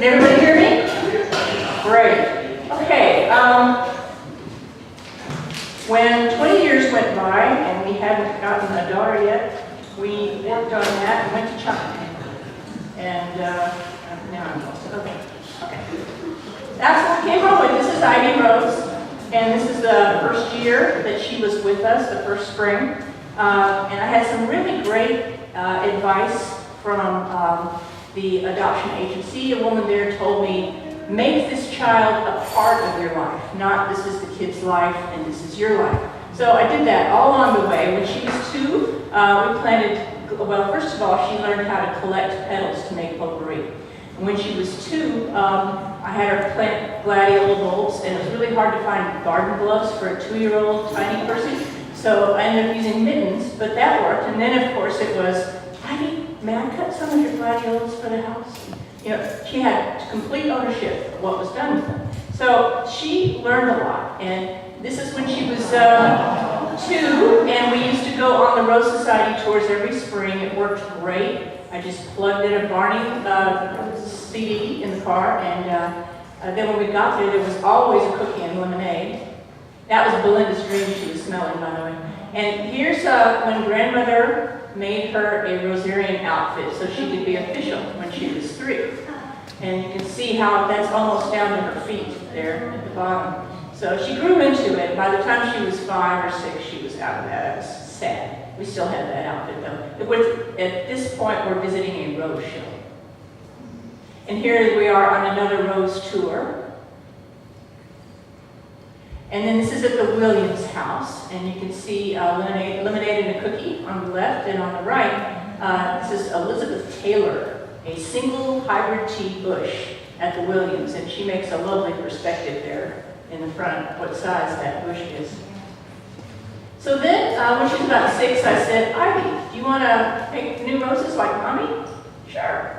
Can everybody hear me? Great. Okay. When 20 years went by and we hadn't gotten a daughter yet, we worked on that and went to China. And now I'm lost. Okay. That's what we came home with. This is Ivy Rose, and this is the first year that she was with us, the first spring. And I had some really great advice from the adoption agency. A woman there told me, make this child a part of your life, not this is the kid's life and this is your life. So I did that all along the way. When she was 2, we planted, well, first of all, she learned how to collect petals to make potpourri. And when she was 2, I had her plant gladiolus bulbs, and it was really hard to find garden gloves for a 2-year-old tiny person. So I ended up using mittens, but that worked. And then, of course, it was, Ivy, may I cut some of your gladiolus for the house? You know, she had complete ownership of what was done with them. So she learned a lot. And this is when she was 2, and we used to go on the Rose Society tours every spring. It worked great. I just plugged in a Barney CD in the car, and then when we got there was always a cookie and lemonade. That was Belinda's dream she was smelling, by the way. And here's when grandmother made her a Rosarian outfit so she could be official when she was 3. And you can see how that's almost down to her feet there at the bottom. So she grew into it. By the time she was 5 or 6, she was out of that. It was sad. We still have that outfit though. At this point, we're visiting a rose show. And here we are on another rose tour. And then this is at the Williams house, and you can see lemonade and a cookie on the left, and on the right, this is Elizabeth Taylor, a single hybrid tea bush at the Williams, and she makes a lovely perspective there in the front of what size that bush is. So then, when she was about 6, I said, Ivy, do you want to make new roses like Mommy? Sure.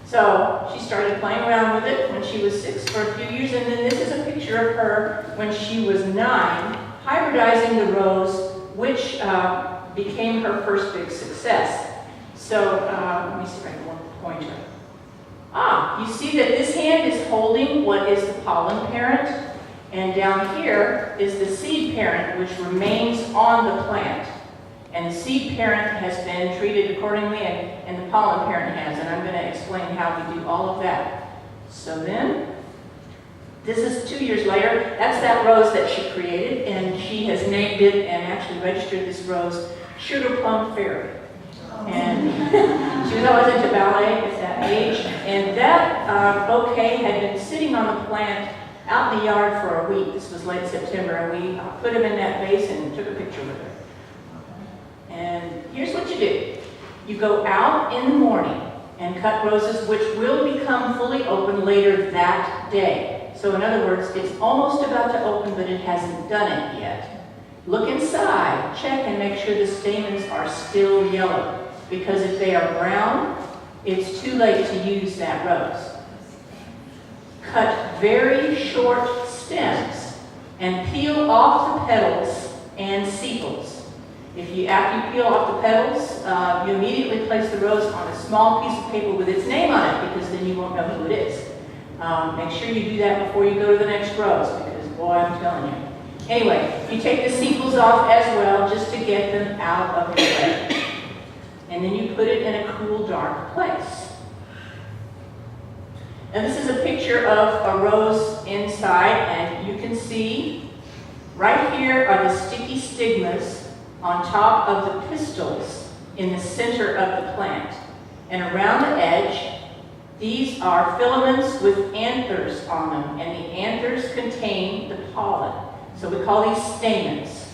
So she started playing around with it when she was 6 for a few years, and then this is a picture of her when she was 9, hybridizing the rose, which became her first big success. So let me see if I can point her. You see that this hand is holding what is the pollen parent, and down here is the seed parent, which remains on the plant. And the seed parent has been treated accordingly, and the pollen parent has, and I'm going to explain how we do all of that. So then, this is 2 years later. That's that rose that she created, and she has named it and actually registered this rose Sugar Plum Fairy. And she was always into ballet at that age, and that bouquet had been sitting on the plant out in the yard for a week. This was late September, and we put him in that vase and took a picture with her. And here's what you do. You go out in the morning and cut roses which will become fully open later that day. So in other words, it's almost about to open, but it hasn't done it yet. Look inside, check and make sure the stamens are still yellow, because if they are brown, it's too late to use that rose. Cut very short stems and peel off the petals and sepals. After you peel off the petals, you immediately place the rose on a small piece of paper with its name on it, because then you won't know who it is. Make sure you do that before you go to the next rose, because boy, I'm telling you. Anyway, you take the sepals off as well, just to get them out of the way. And then you put it in a cool, dark place. And this is a picture of a rose inside, and you can see right here are the sticky stigmas on top of the pistils in the center of the plant. And around the edge, these are filaments with anthers on them, and the anthers contain the pollen. So we call these stamens.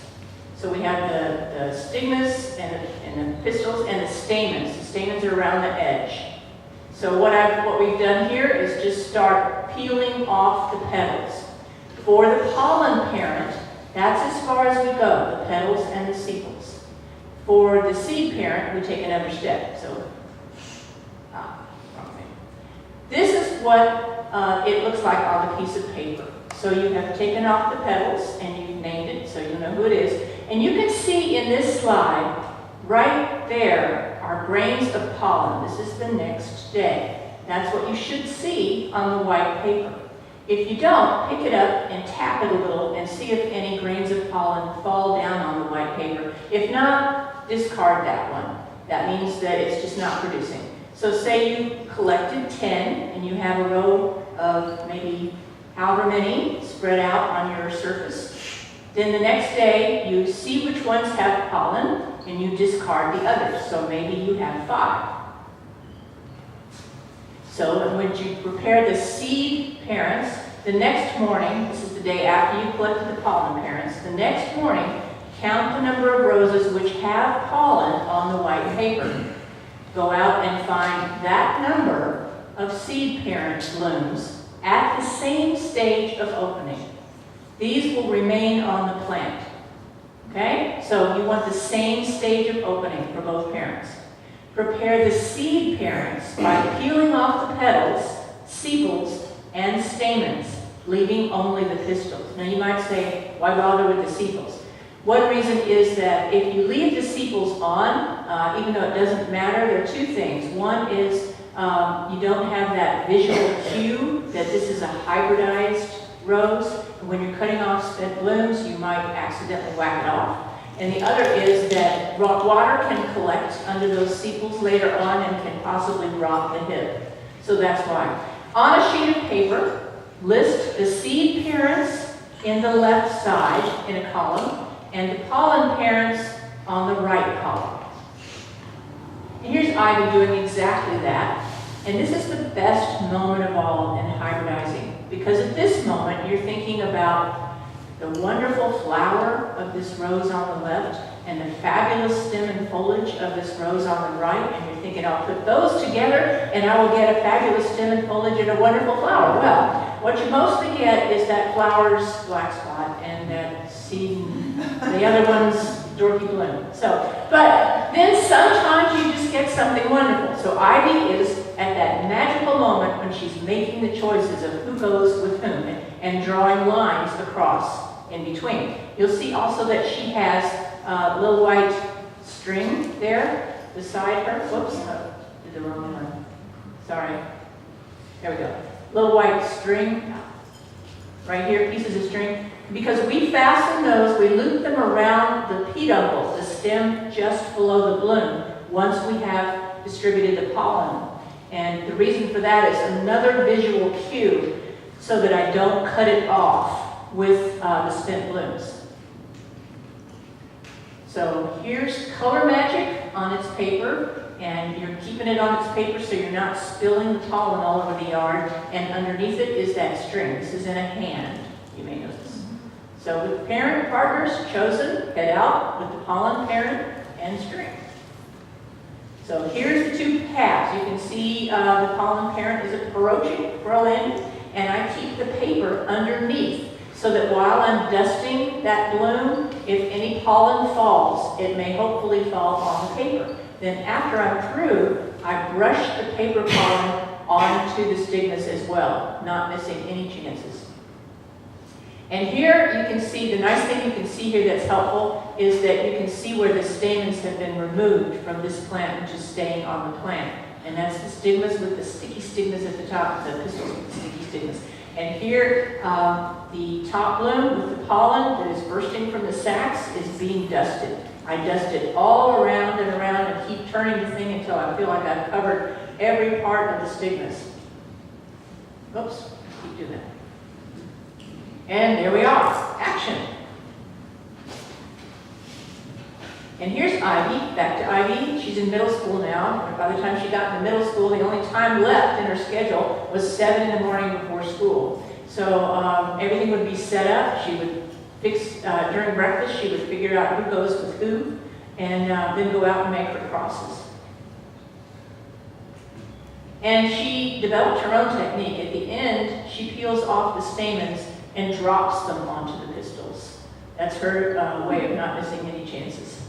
So we have the stigmas and the pistils and the stamens. The stamens are around the edge. So what we've done here is just start peeling off the petals. For the pollen parent, that's as far as we go, the petals and the sepals. For the seed parent, we take another step. So, wrong thing. This is what it looks like on the piece of paper. So you have taken off the petals and you've named it, so you know who it is. And you can see in this slide, right there are grains of pollen. This is the next day. That's what you should see on the white paper. If you don't, pick it up and tap it a little and see if any grains of pollen fall down on the white paper. If not, discard that one. That means that it's just not producing. So say you collected 10 and you have a row of maybe however many spread out on your surface. Then the next day you see which ones have pollen and you discard the others. So maybe you have 5. So when you prepare the seed parents, the next morning, this is the day after you collected the pollen parents, the next morning, count the number of roses which have pollen on the white paper. Go out and find that number of seed parent blooms at the same stage of opening. These will remain on the plant. Okay? So you want the same stage of opening for both parents. Prepare the seed parents by peeling off the petals, sepals, and stamens, leaving only the pistils. Now you might say, why bother with the sepals? One reason is that if you leave the sepals on, even though it doesn't matter, there are 2 things. One is you don't have that visual cue that this is a hybridized rose. And when you're cutting off spent blooms, you might accidentally whack it off. And the other is that water can collect under those sepals later on and can possibly rot the hip. So that's why. On a sheet of paper, list the seed parents in the left side in a column and the pollen parents on the right column. And here's Ivy doing exactly that. And this is the best moment of all in hybridizing, because at this moment you're thinking about the wonderful flower of this rose on the left and the fabulous stem and foliage of this rose on the right, and you're thinking, I'll put those together and I will get a fabulous stem and foliage and a wonderful flower. Well, what you mostly get is that flower's black spot and that seed, the other one's dorky bloom. But then sometimes you just get something wonderful. So Ivy is at that magical moment when she's making the choices of who goes with whom and drawing lines across in between. You'll see also that she has a little white string there beside her. Whoops, did the wrong one. Sorry. There we go. Little white string right here, pieces of string. Because we fasten those, we loop them around the peduncle, the stem just below the bloom, once we have distributed the pollen. And the reason for that is another visual cue so that I don't cut it off with the spent blooms. So here's color magic on its paper, and you're keeping it on its paper so you're not spilling the pollen all over the yard, and underneath it is that string. This is in a hand, you may notice. So with parent partners chosen, head out with the pollen parent and string. So here's the 2 paths. You can see the pollen parent is approaching for a landing, and I keep the paper underneath so that while I'm dusting that bloom, if any pollen falls, it may hopefully fall on the paper. Then after I'm through, I brush the paper pollen onto the stigmas as well, not missing any chances. And here you can see, the nice thing you can see here that's helpful is that you can see where the stamens have been removed from this plant, which is staying on the plant. And that's the stigmas with the sticky stigmas at the top, the pistils with the sticky stigmas. And here, the top bloom with the pollen that is bursting from the sacs is being dusted. I dust it all around and keep turning the thing until I feel like I've covered every part of the stigmas. Oops, keep doing that. And there we are, action. And here's Ivy, back to Ivy. She's in middle school now. By the time she got into middle school, the only time left in her schedule was 7 in the morning before school. So everything would be set up. She would fix, during breakfast, she would figure out who goes with who, and then go out and make her crosses. And she developed her own technique. At the end, she peels off the stamens and drops them onto the pistils. That's her way of not missing any chances.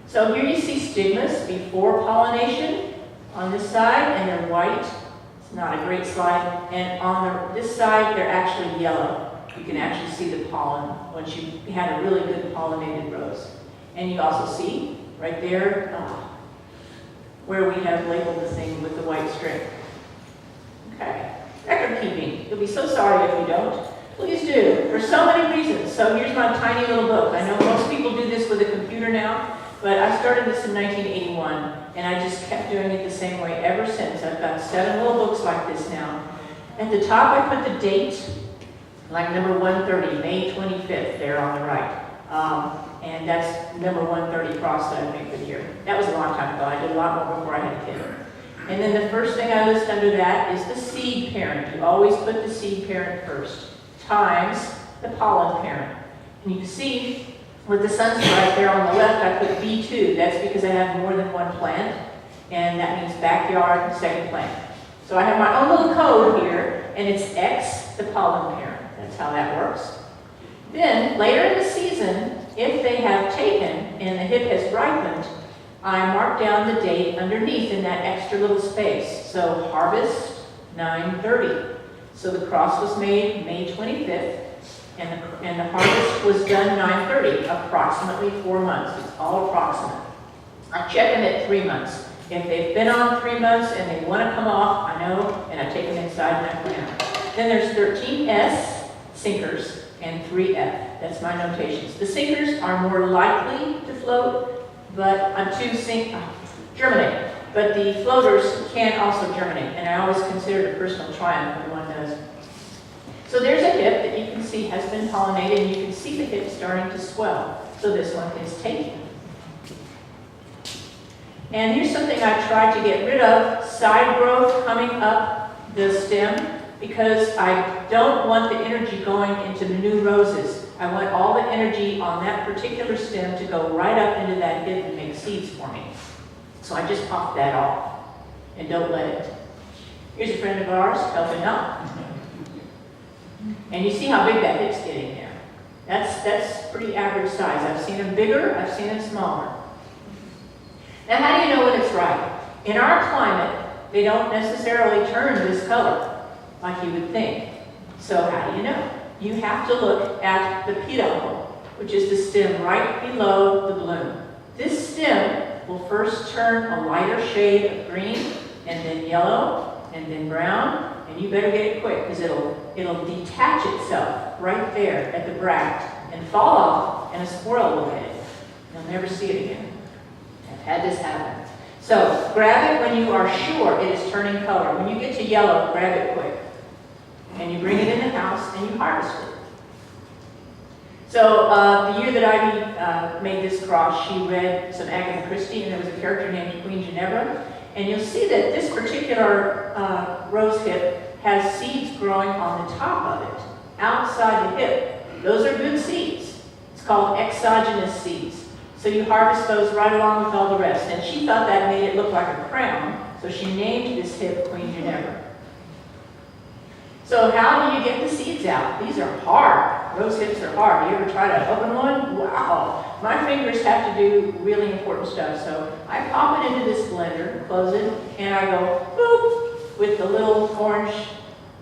So here you see stigmas before pollination on this side, and they're white. It's not a great slide. And on this side, they're actually yellow. You can actually see the pollen once you had a really good pollinated rose. And you also see right there, where we have labeled the thing with the white string. Okay, record keeping. You'll be so sorry if you don't. Please do, for so many reasons. So here's my tiny little book. I know most people do this with a computer now, but I started this in 1981, and I just kept doing it the same way ever since. I've got 7 little books like this now. At the top, I put the date, like number 130, May 25th, there on the right. And that's number 130 cross that I made for the year. That was a long time ago. I did a lot more before I had a kid. And then the first thing I list under that is the seed parent. You always put the seed parent first, times the pollen parent. And you can see with the sunstripe there on the left, I put B2. That's because I have more than one plant, and that means backyard second plant. So I have my own little code here, and it's X, the pollen parent. That's how that works. Then, later in the season, if they have taken and the hip has ripened, I mark down the date underneath in that extra little space. So, harvest 9/30. So the cross was made May 25th, and the harvest was done 9/30, approximately 4 months. It's all approximate. I check them at 3 months. If they've been on 3 months and they want to come off, I know, and I take them inside and I plant them. Then there's 13S, sinkers, and 3F. That's my notations. The sinkers are more likely to float, but germinate. But the floaters can also germinate, and I always consider it a personal triumph when one does. So there's a hip that you can see has been pollinated, and you can see the hip starting to swell. So this one is taken. And here's something I tried to get rid of, side growth coming up the stem, because I don't want the energy going into the new roses. I want all the energy on that particular stem to go right up into that hip and make seeds for me. So I just pop that off and don't let it. Here's a friend of ours helping out. And you see how big that hip's getting there. That's pretty average size. I've seen them bigger, I've seen them smaller. Now how do you know when it's right? In our climate, they don't necessarily turn this color like you would think. So how do you know? You have to look at the peduncle, which is the stem right below the bloom. This stem will first turn a lighter shade of green, and then yellow, and then brown, and you better get it quick, because it'll detach itself right there at the bract and fall off, and a squirrel will get it. You'll never see it again. I've had this happen. So grab it when you are sure it is turning color. When you get to yellow, grab it quick. And you bring it in the house and you harvest it. So the year that Ivy made this cross, she read some Agatha Christie, and there was a character named Queen Ginevra. And you'll see that this particular rose hip has seeds growing on the top of it, outside the hip. Those are good seeds. It's called exogenous seeds. So you harvest those right along with all the rest. And she thought that made it look like a crown, so she named this hip Queen Ginevra. So how do you get the seeds out? These are hard. Rose hips are hard. You ever try to open one? Wow. My fingers have to do really important stuff. So I pop it into this blender, close it, and I go boop with the little orange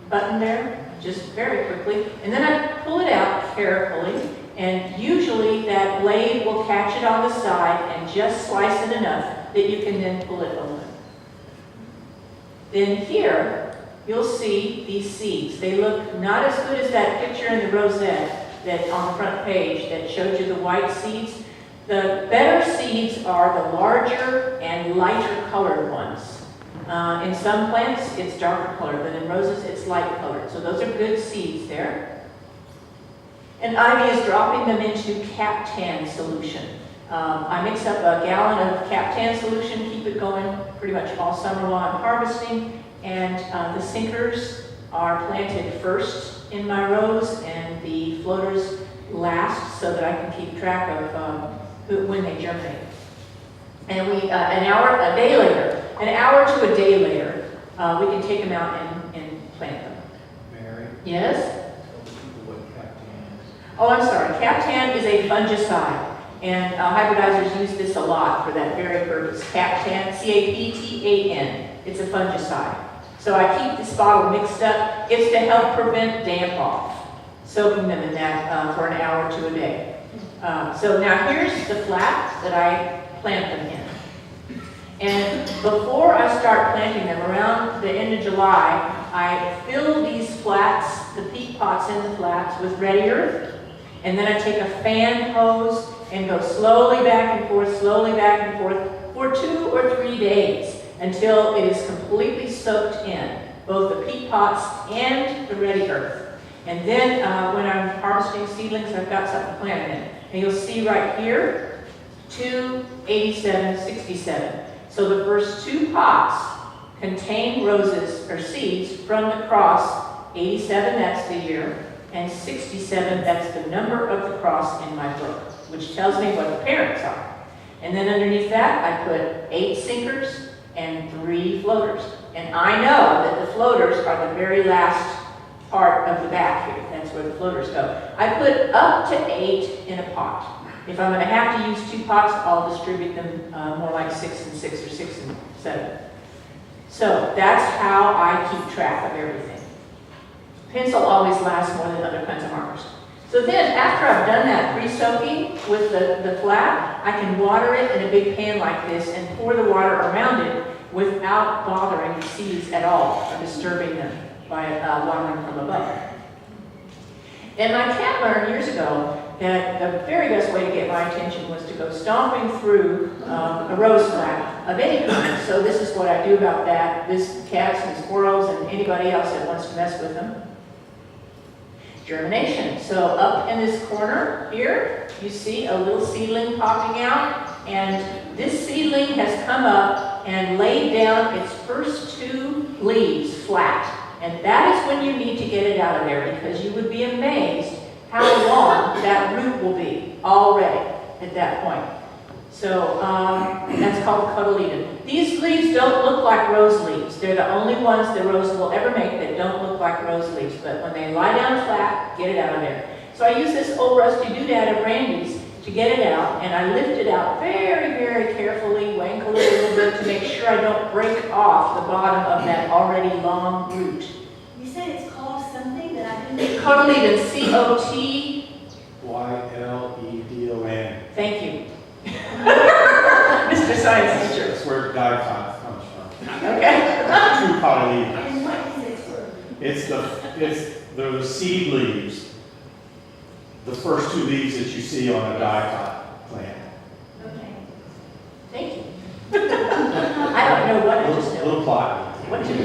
button there, just very quickly. And then I pull it out carefully, and usually that blade will catch it on the side and just slice it enough that you can then pull it open. Then here, you'll see these seeds. They look not as good as that picture in the rosette that on the front page that showed you the white seeds. The better seeds are the larger and lighter colored ones. In some plants, it's darker colored, but in roses, it's light colored. So those are good seeds there. And Ivy is dropping them into Captan solution. I mix up a gallon of Captan solution, keep it going pretty much all summer while I'm harvesting. And the sinkers are planted first in my rows, and the floaters last, so that I can keep track of when they germinate. And we, an hour to a day later, we can take them out and plant them. Mary? Yes? Tell the people what Captan is. Oh, I'm sorry. Captan is a fungicide, and hybridizers use this a lot for that very purpose. Captan, C-A-P-T-A-N. It's a fungicide. So I keep this bottle mixed up. It's to help prevent damp off, soaking them in that for an hour to a day. So now here's the flat that I plant them in. And before I start planting them, around the end of July, I fill these flats, the peat pots in the flats, with ready earth. And then I take a fan hose and go slowly back and forth for 2 or 3 days until it is completely soaked in, both the peat pots and the ready earth. And then when I'm harvesting seedlings, I've got something planted in. And you'll see right here, 2, 87, 67. So the first 2 pots contain roses or seeds from the cross. 87, that's the year, and 67, that's the number of the cross in my book, which tells me what the parents are. And then underneath that, I put 8 sinkers and 3 floaters. And I know that the floaters are the very last part of the back here. That's where the floaters go. I put up to 8 in a pot. If I'm going to have to use 2 pots, I'll distribute them more like 6 and 6 or 6 and 7. So that's how I keep track of everything. Pencil always lasts more than other kinds of markers. So then, after I've done that pre-soaking with the flat, I can water it in a big pan like this and pour the water around it without bothering the seeds at all or disturbing them by watering from above. And my cat learned years ago that the very best way to get my attention was to go stomping through a rose flat of any kind. So this is what I do about that. This cats and squirrels and anybody else that wants to mess with them. Germination. So up in this corner here, you see a little seedling popping out, and this seedling has come up and laid down its first 2 leaves flat. And that is when you need to get it out of there, because you would be amazed how long that root will be already at that point. So that's called cotyledon. These leaves don't look like rose leaves. They're the only ones the rose will ever make that don't look like rose leaves. But when they lie down flat, get it out of there. So I use this old rusty doodad of Randy's to get it out, and I lift it out very, very carefully, wankle it a little bit to make sure I don't break off the bottom of that already long root. You said it's called something that I didn't... Cotyledon, C-O-T... Y-L-E-D-O-N. Thank you. Mr. Science teacher. That's where diploid comes from. Okay. 2 cotyledons. And what is it for? It's the seed leaves, the first 2 leaves that you see on a diploid plant. Okay. Thank you. I don't know what I just know. Little plot. What to do.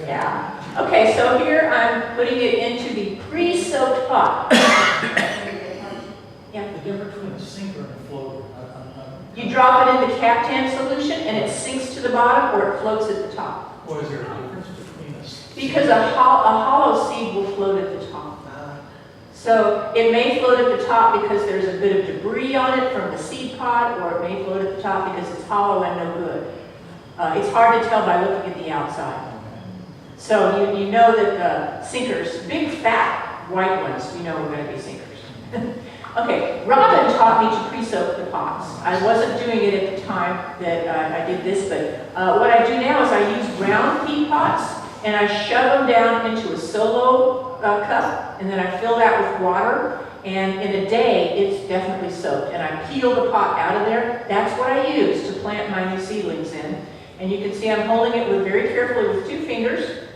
Yeah. Okay, so here I'm putting it into the pre-soaked pot. Yeah. The difference between a sinker and a floater. You drop it in the caftan solution and it sinks to the bottom, or it floats at the top. Or is there a difference between us? Because a hollow seed will float at the top. So it may float at the top because there's a bit of debris on it from the seed pod, or it may float at the top because it's hollow and no good. It's hard to tell by looking at the outside. So you know that the sinkers, big fat white ones, you know are going to be sinkers. Okay, Robin taught me to pre-soak the pots. I wasn't doing it at the time that I did this, but what I do now is I use round peat pots, and I shove them down into a solo cup, and then I fill that with water, and in a day, it's definitely soaked. And I peel the pot out of there. That's what I use to plant my new seedlings in. And you can see I'm holding it very carefully with 2 fingers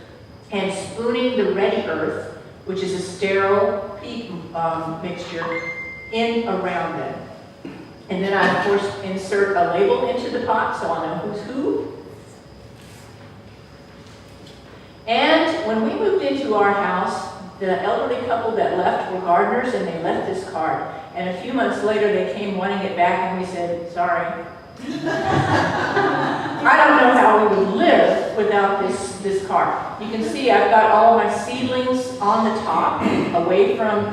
and spooning the ready earth, which is a sterile peat mixture, in around them. And then I, of course, insert a label into the pot so I'll know who's who. And when we moved into our house, the elderly couple that left were gardeners, and they left this card. And a few months later, they came wanting it back, and we said, sorry. I don't know how we would live without this card. You can see I've got all my seedlings on the top, away from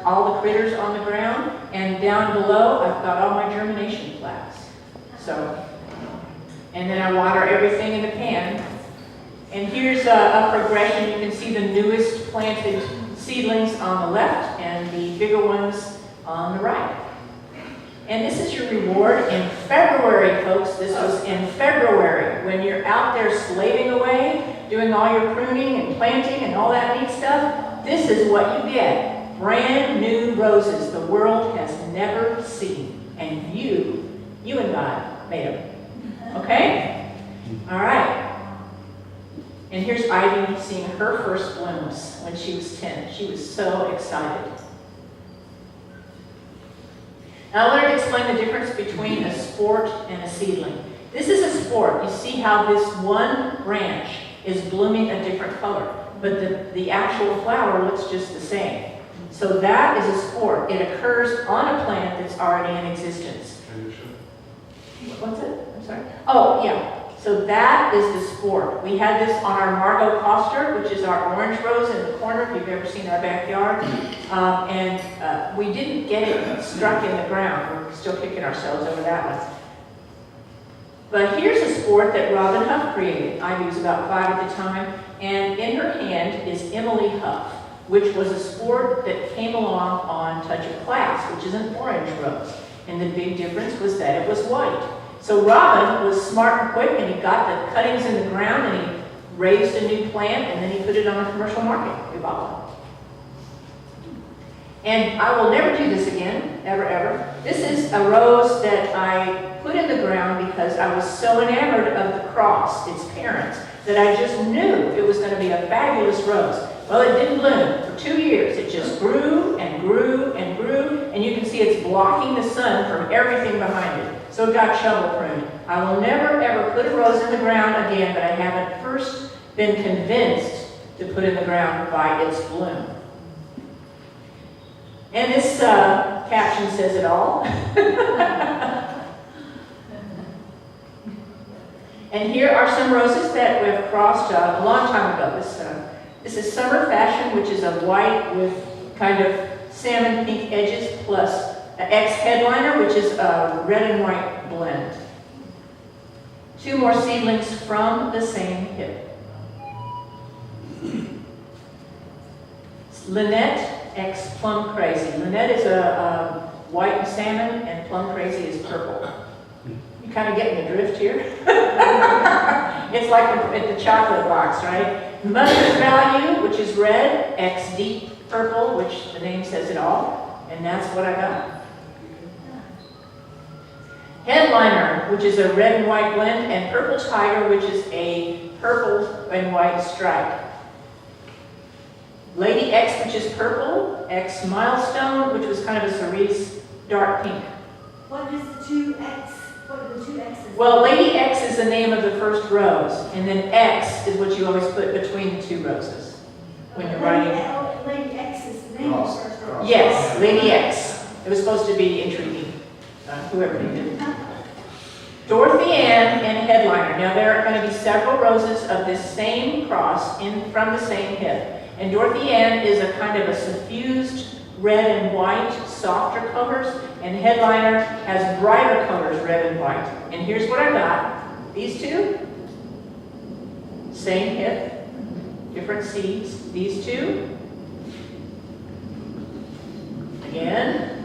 all the critters on the ground, and down below, I've got all my germination flats. So, and then I water everything in the pan. And here's a progression. You can see the newest planted seedlings on the left and the bigger ones on the right. And this is your reward in February, folks. This was in February, when you're out there slaving away, doing all your pruning and planting and all that neat stuff. This is what you get. Brand new roses the world has never seen. And you and God made them. Okay? All right. And here's Ivy seeing her first blooms when she was 10. She was so excited. Now I wanted to explain the difference between a sport and a seedling. This is a sport. You see how this one branch is blooming a different color, but the actual flower looks just the same. So that is a sport. It occurs on a plant that's already in existence. What's it? I'm sorry. Oh, yeah. So that is the sport. We had this on our Margot Coster, which is our orange rose in the corner, if you've ever seen our backyard. We didn't get it struck in the ground. We're still kicking ourselves over that one. But here's a sport that Robin Huff created. Ivy was about 5 at the time. And in her hand is Emily Huff, which was a sport that came along on Touch of Class, which is an orange rose. And the big difference was that it was white. So Robin was smart and quick, and he got the cuttings in the ground, and he raised a new plant, and then he put it on a commercial market. We bought one. And I will never do this again, ever, ever. This is a rose that I put in the ground because I was so enamored of the cross, its parents, that I just knew it was going to be a fabulous rose. Well, it didn't bloom for 2 years. It just grew and grew and grew, and you can see it's blocking the sun from everything behind it. So it got shovel pruned. I will never, ever put a rose in the ground again, but I haven't first been convinced to put in the ground by its bloom. And this caption says it all. And here are some roses that we have crossed a long time ago. This is Summer Fashion, which is a white with kind of salmon pink edges, plus an X headliner, which is a red and white blend. 2 more seedlings from the same hip. Lynette X Plum Crazy. Lynette is a white and salmon, and Plum Crazy is purple. You kind of getting the drift here? It's like the chocolate box, right? Mother's Value, which is red, X Deep Purple, which the name says it all, and that's what I got. Headliner, which is a red and white blend, and Purple Tiger, which is a purple and white stripe. Lady X, which is purple, X Milestone, which was kind of a cerise dark pink. What is the 2X? What are the 2 X's? Well, Lady X is the name of the first rose, and then X is what you always put between the 2 roses when you're writing. Lady X is the name of the first rose. Yes, Lady X. It was supposed to be intriguing, whoever did it. Dorothy Ann and Headliner. Now there are going to be several roses of this same cross from the same hip. And Dorothy Ann is a kind of a suffused red and white, softer colors, and Headliner has brighter colors, red and white. And here's what I got. These 2, same hip, different seeds. These 2, again,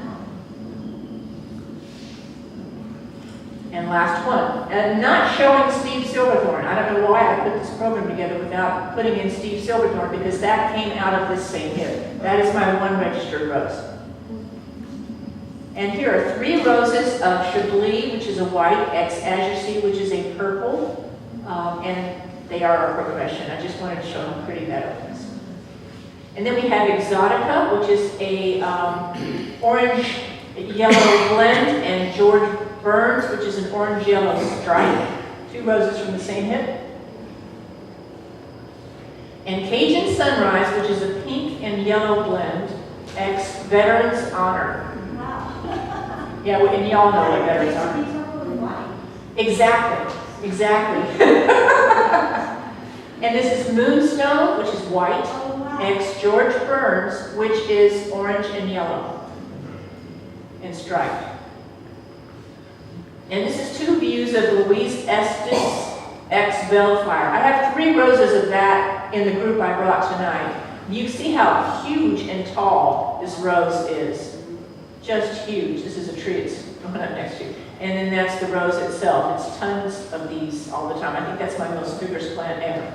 and last one. And not showing Steve Silverthorne. I don't know why I put this program together without putting in Steve Silverthorne, because that came out of this same hip. That is my 1 registered rose. And here are 3 roses of Chablis, which is a white, X Azure, which is a purple, and they are a progression. I just wanted to show how pretty that opens. And then we have Exotica, which is a orange-yellow blend, and George Burns, which is an orange-yellow stripe. 2 roses from the same hip. And Cajun Sunrise, which is a pink and yellow blend, X Veterans Honor. Wow. Yeah, and y'all know what Veterans Honor. Exactly, exactly. And this is Moonstone, which is white, Oh, wow. X George Burns, which is orange and yellow and striped. And this is 2 views of Louise Estes X Bellfire. I have 3 roses of that in the group I brought tonight. You see how huge and tall this rose is. Just huge. This is a tree it's going up next to. And then that's the rose itself. It's tons of these all the time. I think that's my most vigorous plant ever.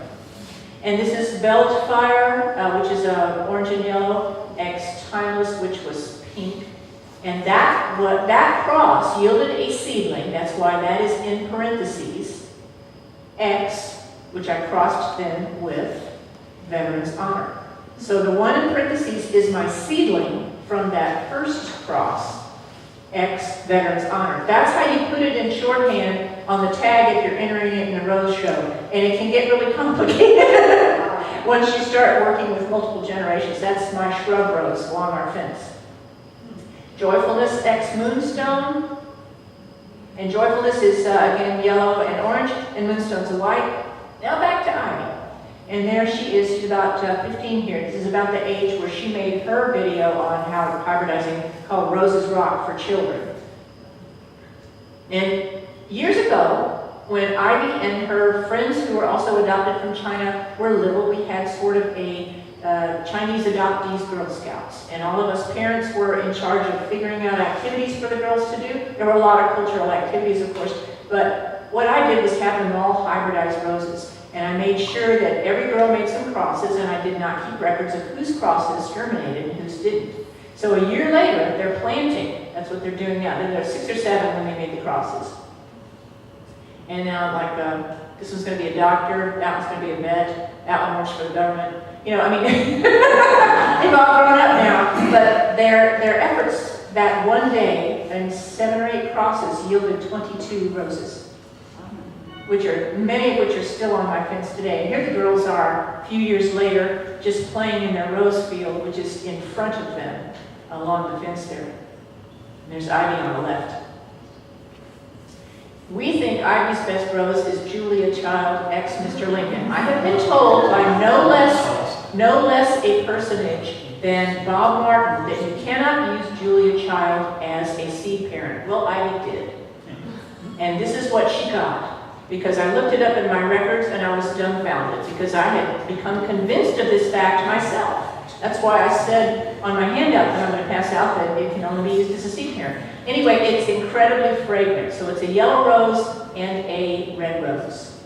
And this is Bellfire, which is orange and yellow, X Timeless, which was pink. And that cross yielded a seedling, that's why that is in parentheses, X, which I crossed then with Veterans Honor. So the one in parentheses is my seedling from that first cross, X Veterans Honor. That's how you put it in shorthand on the tag if you're entering it in the rose show. And it can get really complicated once you start working with multiple generations. That's my shrub rose along our fence. Joyfulness X Moonstone. And joyfulness is again yellow and orange, and moonstone's white. Now back to Ivy. And there she is, she's about 15 here. This is about the age where she made her video on how hybridizing called Roses Rock for children. And years ago, when Ivy and her friends who were also adopted from China were little, we had sort of a Chinese adoptees Girl Scouts. And all of us parents were in charge of figuring out activities for the girls to do. There were a lot of cultural activities, of course, but what I did was have them all hybridize roses. And I made sure that every girl made some crosses, and I did not keep records of whose crosses germinated and whose didn't. So a year later, they're planting. That's what they're doing now. They're 6 or 7 when they made the crosses. And now, like, this one's going to be a doctor, that one's going to be a vet, that one works for the government. You know, I mean, they've all grown up now, but their efforts that one day, and 7 or 8 crosses, yielded 22 roses. Many of which are still on my fence today. And here the girls are, a few years later, just playing in their rose field, which is in front of them, along the fence there. And there's Ivy on the left. We think Ivy's best rose is Julia Child x Mr. Lincoln. I have been told by no less a personage than Bob Martin that you cannot use Julia Child as a seed parent. Well, Ivy did. And this is what she got. Because I looked it up in my records and I was dumbfounded because I had become convinced of this fact myself. That's why I said on my handout that I'm going to pass out that it can only be used as a seed parent. Anyway, it's incredibly fragrant. So it's a yellow rose and a red rose.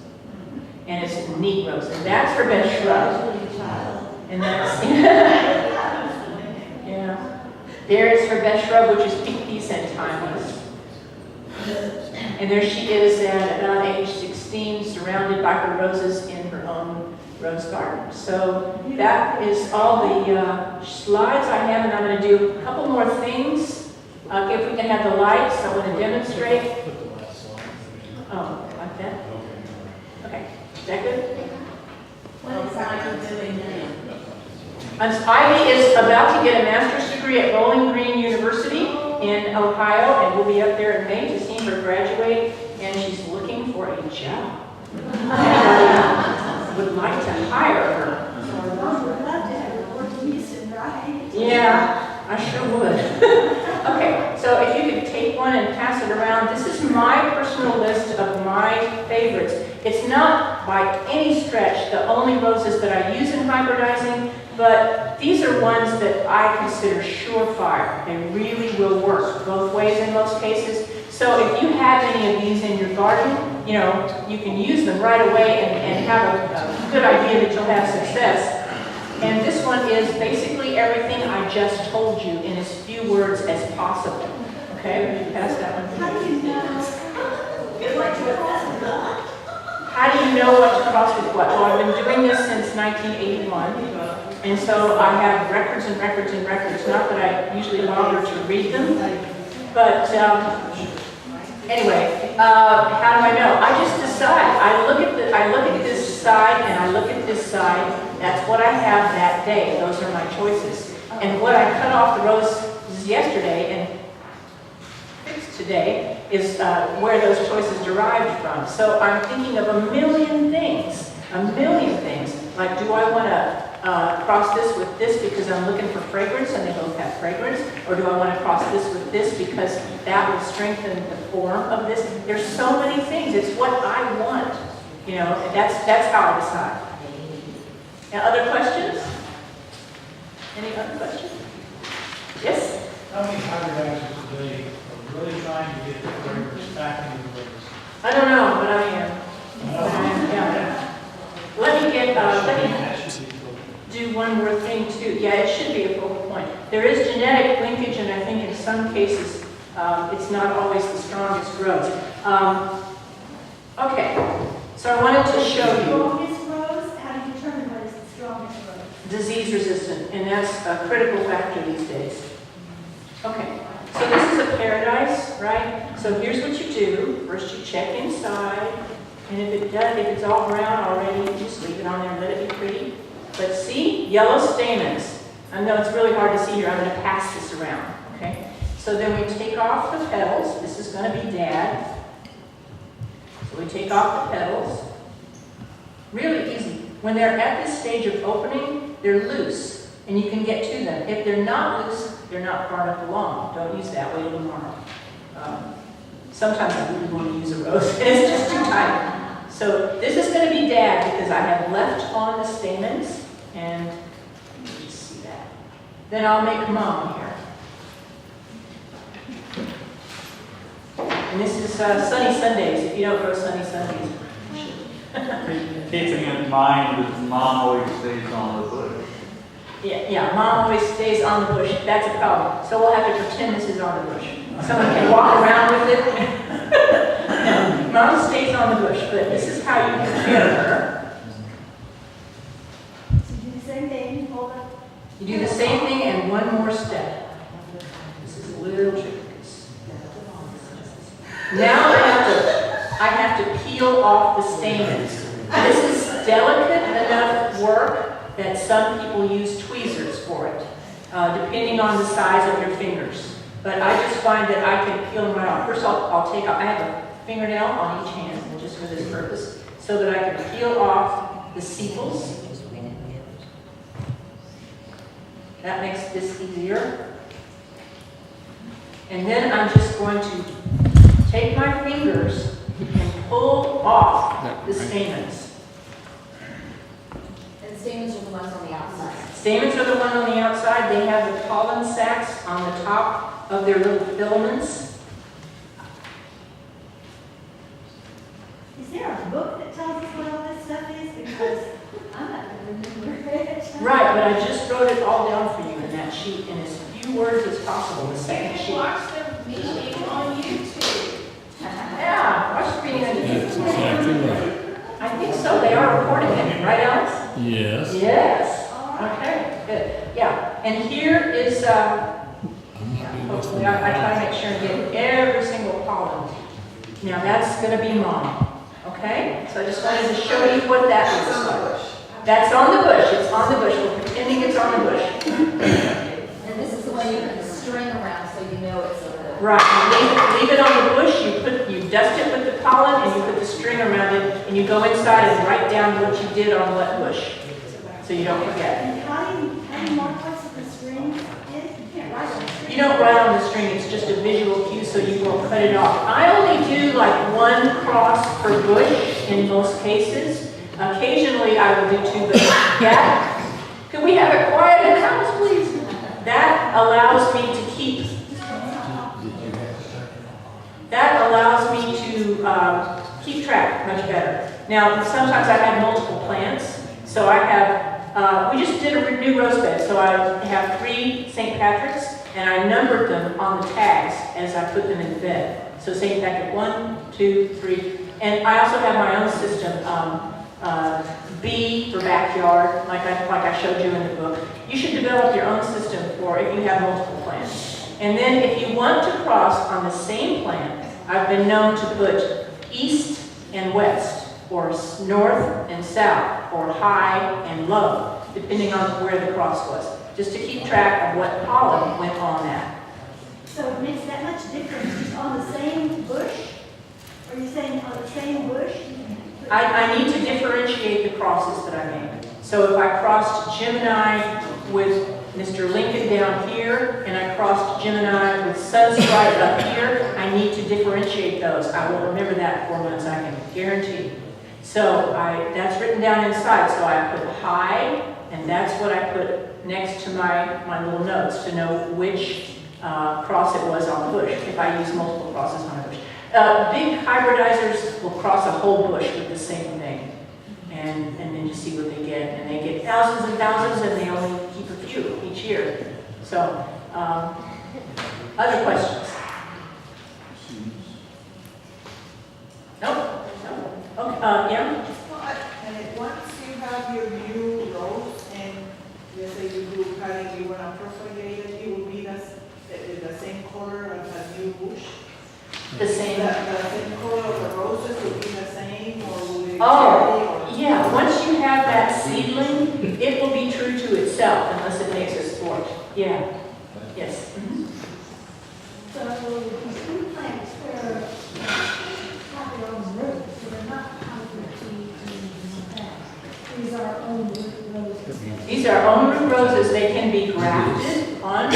And it's a neat rose. And that's her best shrub. And that's, yeah. There is her best shrub, which is pink peace and timeless. And there she is at about age 16, surrounded by her roses in her own rose garden. So that is all the slides I have, and I'm going to do a couple more things. If we can have the lights, I want to demonstrate. Oh, like that? Okay. Is that good? What is Ivy doing now? Ivy is about to get a master's degree at Bowling Green University in Ohio, and we'll be up there in May to see her graduate, and she's looking for a job. Anybody would like to hire her? We'd love to have her work in Houston, right? Yeah, I sure would. Okay, so if you could take one and pass it around. This is my personal list of my favorites. It's not by any stretch the only roses that I use in hybridizing, but these are ones that I consider surefire. They really will work both ways in most cases. So if you have any of these in your garden, you know, you can use them right away and have a good idea that you'll have success. And this one is basically everything I just told you in as few words as possible. Okay, would you pass that one? How do you know? How do you know what to cross with what? Well, I've been doing this since 1981, and so I have records and records and records. Not that I usually bother to read them, but anyway, how do I know? I just decide. I look at this side and I look at this side. That's what I have that day. Those are my choices. And what I cut off the roses yesterday and fixed today is where those choices derived from. So I'm thinking of a million things. Like, do I want to cross this with this because I'm looking for fragrance and they both have fragrance? Or do I want to cross this with this because that will strengthen the form of this? There's so many things. It's what I want. You know, and that's how I decide. Now, other questions? Any other questions? Yes? How many hybridizers today are really trying to get the fragrance back into the rose? I don't know, but I am. Yeah. Let me do one more thing too. Yeah, it should be a focal point. There is genetic linkage, and I think in some cases, it's not always the strongest rows. Okay, so I wanted to show you Strongest rows, how do you determine what is the strongest row? disease resistant, and that's a critical factor these days. Okay, so this is a paradise, right? So here's what you do. First you check inside, and if it's all brown already, you just leave it on there and let it be pretty. But see, yellow stamens. I know it's really hard to see here. I'm going to pass this around, okay? So then we take off the petals. This is going to be dad. So we take off the petals. Really easy. When they're at this stage of opening, they're loose, and you can get to them. If they're not loose, they're not far enough along. Don't use that. Wait till tomorrow. Sometimes I really want to use a rose, and it's just too tight. So this is going to be dad because I have left on the stamens, and you can just see that. Then I'll make mom here. And this is Sunny Sundays. If you don't grow Sunny Sundays, you should. Keeping in mind that mom always stays on the bush. Yeah, mom always stays on the bush. That's a problem. So we'll have to pretend this is on the bush. Someone can walk around with it. No, mom stays on the bush, but this is how you prepare her. So you do the same thing, hold up. You do the same thing and one more step. This is a little tricky. Now I have to peel off the stamens. This is delicate enough work that some people use tweezers for it, depending on the size of your fingers. But I just find that I can peel them right off. First I'll take off, I have a fingernail on each hand, just for this purpose, so that I can peel off the sepals. That makes this easier. And then I'm just going to take my fingers and pull off the stamens. And stamens are the ones on the outside. Stamens are the one on the outside. They have the pollen sacs on the top of their little filaments. Is there a book that tells us what all this stuff is? Because I'm not going to remember it. Right, but I just wrote it all down for you in that sheet in as few words as possible, the second sheet. Watch the meeting on YouTube. Yeah, watch the meeting on That's YouTube. exactly right. I think so. They are recording it, right, Alex? Yes. Yes. Okay, good. Yeah, and here is, hopefully, I try to make sure and get every single pollen. Now that's going to be mom. Okay? So I just wanted to show you what that looks like. That's on the bush. It's on the bush. We're pretending it's on the bush. And this is the one you put the string around so you know it's a little. Right. You leave it on the bush. You dust it with the pollen, and you put the string around it, and you go inside and write down what you did on what bush, so you don't forget. And how do you mark what's the string is? You can't write on the string. You don't write on the string. It's just a visual cue, so you won't cut it off. I only do like one cross per bush in most cases. Occasionally I will do two, but yeah. Can we have it quiet in the house, please? That allows me to keep. That allows me to keep track much better. Now, sometimes I have multiple plants, so I have. We just did a new rose bed, so I have 3 St. Patrick's, and I numbered them on the tags as I put them in the bed. So St. Patrick 1, 2, 3, and I also have my own system. B for backyard, like I showed you in the book. You should develop your own system for if you have multiple plants. And then if you want to cross on the same plant, I've been known to put east and west, or north and south, or high and low, depending on where the cross was, just to keep track of what pollen went on that. So it makes that much difference just on the same bush? Are you saying on the same bush? I need to differentiate the crosses that I made. So if I crossed Gemini with Mr. Lincoln down here, and I crossed Gemini with Sunstripe up here, I need to differentiate those. I will remember that 4 months, I can guarantee. So that's written down inside. So I put high, and that's what I put next to my little notes to know which cross it was on the bush, if I use multiple crosses on a bush. Big hybridizers will cross a whole bush with the same thing, and then you see what they get. And they get thousands and thousands, and they only keep a few each year. So Other questions? Nope. Okay, yeah? And once you have your new rows and let's say you do cutting, you want to propagate it, it will be the same color as a new bush? The same. The same color of the roses will be the same or will it? Oh, vary, or- yeah, once you have that seedling, it will be true to itself unless it makes a sport. Yeah, yes. Mhm. So these food plants where have their own roots, so they're not hybrid seeds or anything like that. These are own root roses. These are own root roses. They can be grafted on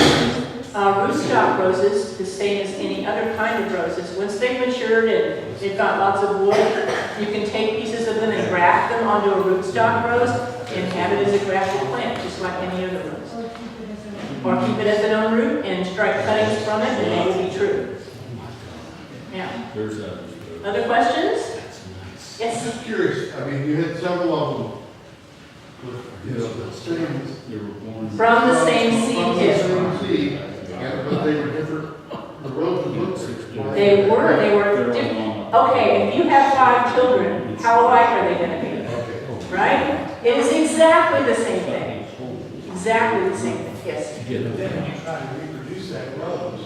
rootstock roses, the same as any other kind of roses. Once they've matured and they've got lots of wood, you can take pieces of them and graft them onto a rootstock rose and have it as a grafted plant, just like any other rose. Or keep it as an own root and strike cuttings from it, and they will be true. Yeah. Other questions? Yes? Just curious, I mean, you had several of them with, you know, the same. From the same From seed the pit. same seed, yeah, but they were different, the roses looked different. They were different. Okay, if you have 5 children, how alike are they going to be? Okay. Right? It is exactly the same thing. Exactly the same thing, yes. But then when you try to reproduce that rose,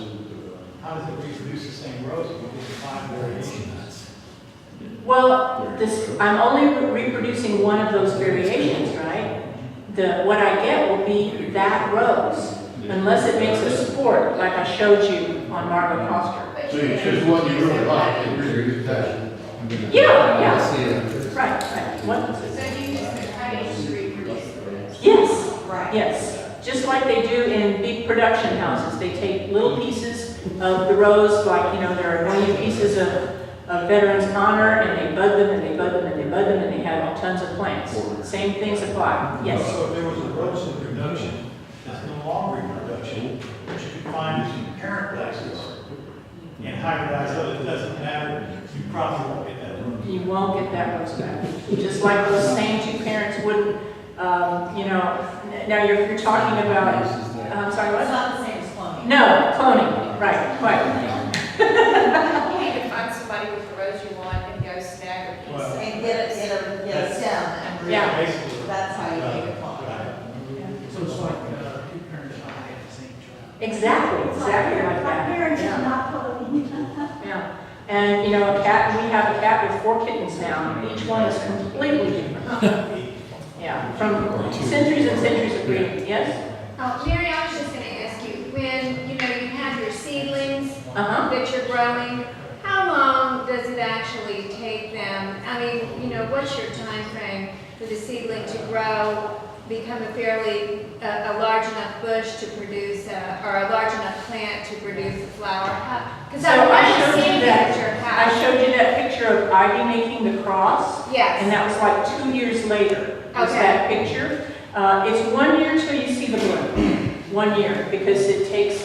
how does it reproduce the same rose if you get 5 variations? Well, I'm only reproducing one of those variations, right? What I get will be that rose, unless it makes a sport, like I showed you on Margot Coster. So you choose one you really like and really good that. Yeah. Right. What? So you use the cuttings to reproduce? Yes. Right. Yes. Just like they do in big production houses. They take little pieces of the rose, like, you know, there are 1 million pieces of Veterans Honor, and they bud them, and they bud them, and they bud them, and they have tons of plants. Same things apply. Yes. So if there was a rose in production that's no longer in production, which you could find as in parent places and hybridize it, it doesn't matter, you probably won't get that rose. You won't get that rose back. Just like those same 2 parents wouldn't, you know, now you're talking about, I'm sorry, It's what? not the same as cloning. No, cloning, right, quite. You need to find somebody with the rose you want and go snag a piece. Well, And get a stem and root. Yeah. Basically. That's how you make a clone. Right. So it's like 2 parents trying to get the same child. Exactly like My that. parents Yeah. are not cloning. Yeah, and you know, we have a cat with 4 kittens now, and each one is completely different. Yeah, from centuries and centuries of breeding, yes? Mary, I was just going to ask you, when, you know, you have your seedlings Uh-huh. that you're growing, how long does it actually take them? I mean, you know, what's your time frame for the seedling to grow, become a fairly, a large enough bush to produce, or a large enough plant to produce a flower? Because So I've I never showed seen you a that. picture I how. showed you that picture of Ivy making the cross, and Yes, that was like 2 years later, was Okay. that picture. It's 1 year till you see the bloom, 1 year, because it takes,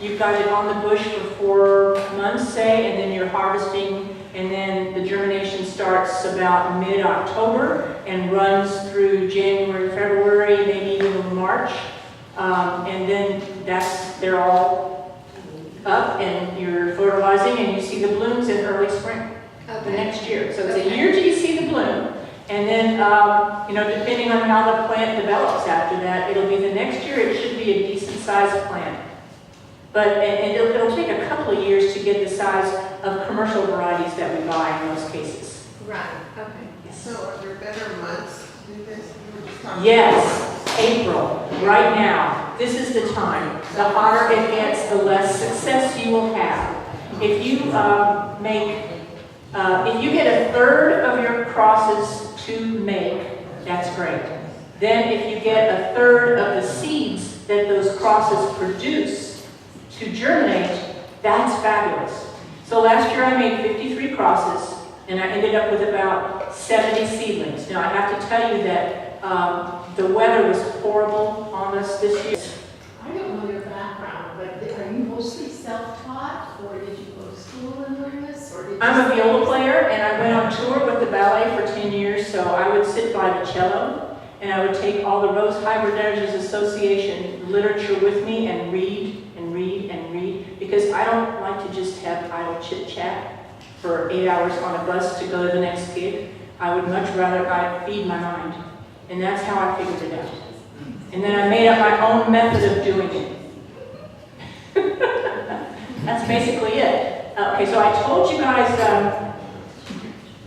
you've got it on the bush for 4 months, say, and then you're harvesting, and then the germination starts about mid-October and runs through January, February, maybe even March. And then they're all up, and you're fertilizing, and you see the blooms in early spring the okay. next year. So it's a year till you see the bloom. And then, you know, depending on how the plant develops after that, it'll be the next year, it should be a decent-sized plant. But and it'll take a couple of years to get the size of commercial varieties that we buy in most cases. Right, okay. So are there better months to do this? You were just talking Yes, April, right now. This is the time. The hotter it gets, the less success you will have. If you if you get a third of your crosses to make, that's great. Then if you get a third of the seeds that those crosses produce to germinate, that's fabulous. So last year I made 53 crosses, and I ended up with about 70 seedlings. Now I have to tell you that the weather was horrible on us this year. I don't know your background, but are you mostly self-taught, or did you go to school and learn this, or did you? I'm a viola player, and I went on tour with the ballet for 10 years, so I would sit by the cello, and I would take all the Rose Hybridizers Association literature with me and read and read and read. I don't like to just have idle chit chat for 8 hours on a bus to go to the next gig. I would much rather feed my mind. And that's how I figured it out. And then I made up my own method of doing it. That's basically it. Okay, so I told you guys,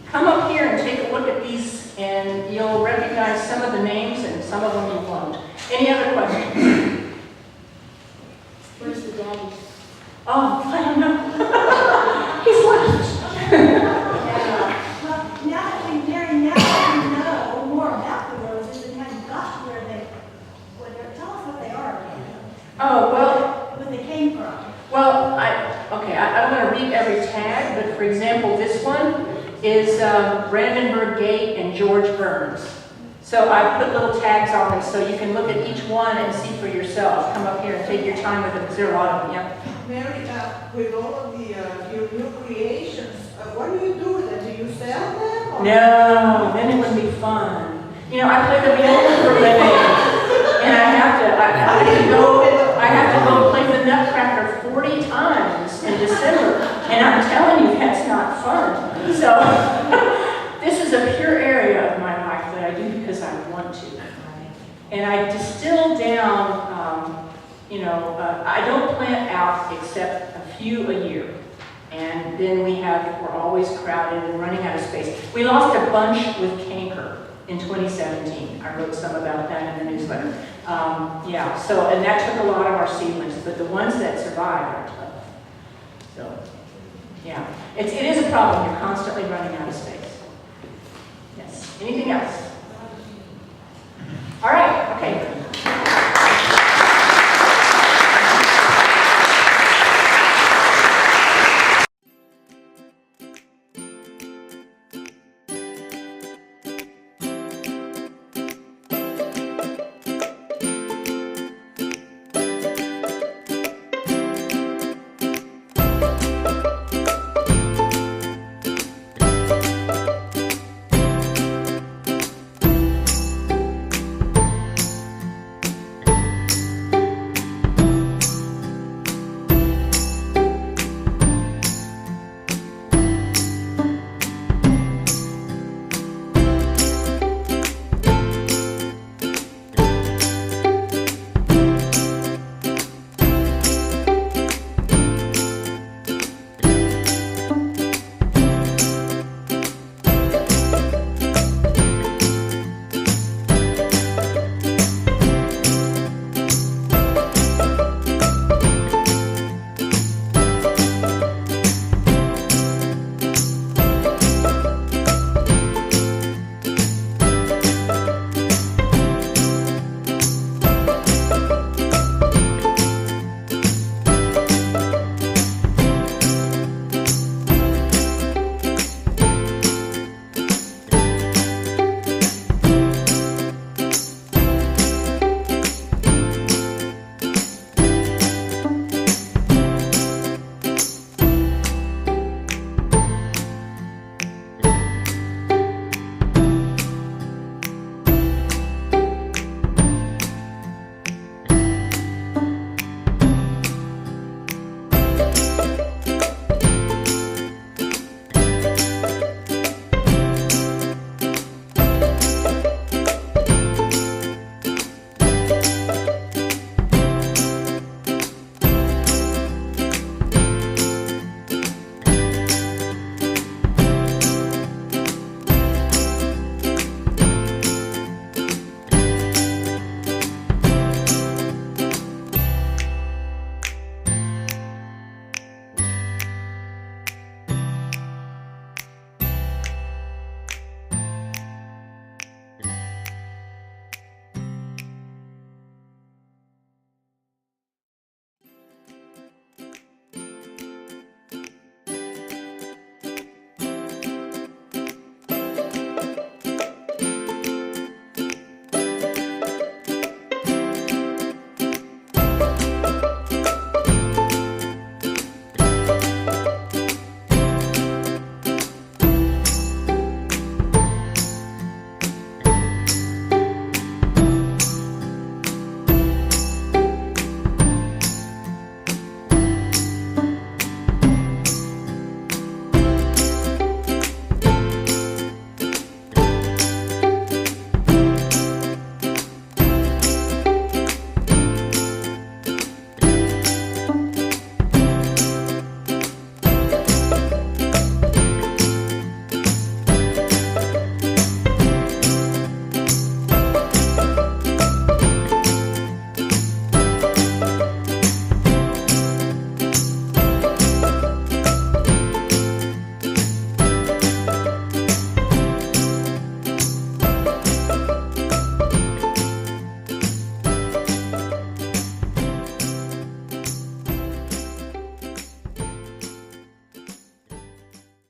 come up here and take a look at these, and you'll recognize some of the names and some of them you won't. Any other questions? Where's the daddy? Oh, I don't know. He's left. Well, now that we, Mary, now that we know more about the roses and how you got to tell us what they are again. Oh, well, Where they came from. Well, I don't want to read every tag, but for example, this one is Brandenburg Gate and George Burns. So I put little tags on them so you can look at each one and see for yourself. Come up here and take your time with them, because there are a lot of them, yeah. Mary, with all of the, your new creations, what do you do with them? Do you sell them? Or? No, then it would be fun. You know, I play the viola for a living, and I have to go play the Nutcracker 40 times in December, and I'm telling you, that's not fun. So this is a pure area of my life that I do because I want to. And I distill down, I don't plant out except a few a year. And then we're always crowded and running out of space. We lost a bunch with canker in 2017. I wrote some about that in the newsletter. And that took a lot of our seedlings, but the ones that survived are tough. So, yeah, it is a problem. You're constantly running out of space. Yes. Anything else?